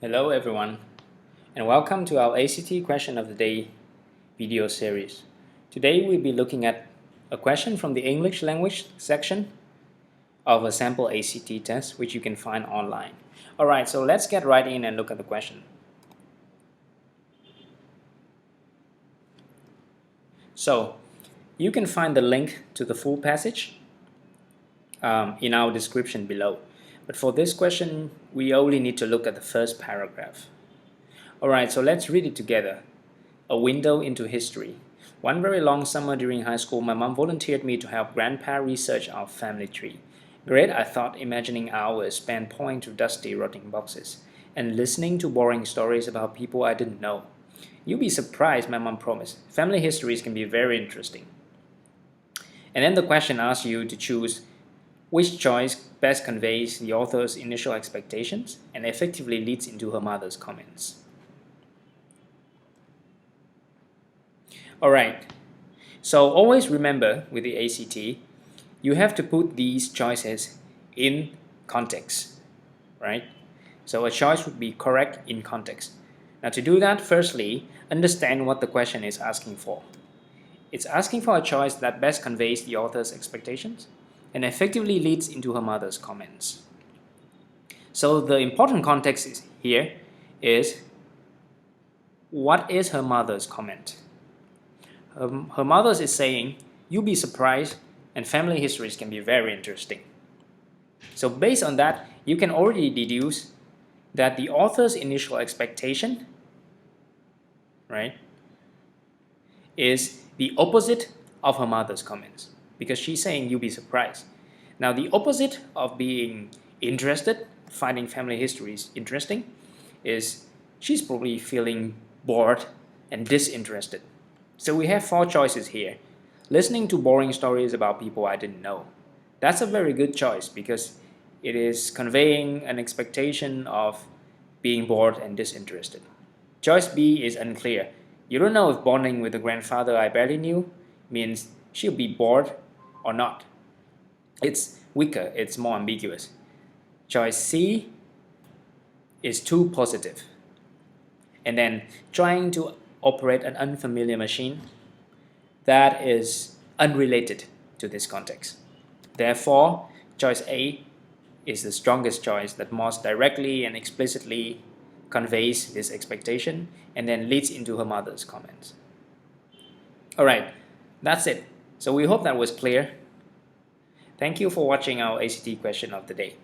Hello everyone, and welcome to our ACT Question of the Day video series. Today we'll be looking at a question from the English language section of a sample ACT test which you can find online. Alright, so let's get right in and look at the question. So, you can find the link to the full passage in our description below. But for this question, we only need to look at the first paragraph. Alright, so let's read it together. A window into history. One very long summer during high school, my mom volunteered me to help Grandpa research our family tree. Great, I thought, imagining hours spent poring through dusty, rotting boxes and listening to boring stories about people I didn't know. You'll be surprised, my mom promised. Family histories can be very interesting. And then the question asks you to choose which choice best conveys the author's initial expectations and effectively leads into her mother's comments. Alright, so always remember with the ACT, you have to put these choices in context, right? So a choice would be correct in context. Now to do that, firstly, understand what the question is asking for. It's asking for a choice that best conveys the author's expectations and effectively leads into her mother's comments. So the important context here is, what is her mother's comment? Her mother's is saying, you'll be surprised and family histories can be very interesting. So based on that, you can already deduce that the author's initial expectation, right, is the opposite of her mother's comments, because she's saying you'll be surprised. Now the opposite of being interested, finding family histories interesting, is she's probably feeling bored and disinterested. So we have four choices here. Listening to boring stories about people I didn't know. That's a very good choice because it is conveying an expectation of being bored and disinterested. Choice B is unclear. You don't know if bonding with a grandfather I barely knew means she'll be bored or not. It's weaker, it's more ambiguous. Choice C is too positive. And then trying to operate an unfamiliar machine, that is unrelated to this context. Therefore, choice A is the strongest choice that most directly and explicitly conveys this expectation and then leads into her mother's comments. Alright, that's it. So we hope that was clear. Thank you for watching our ACT question of the day.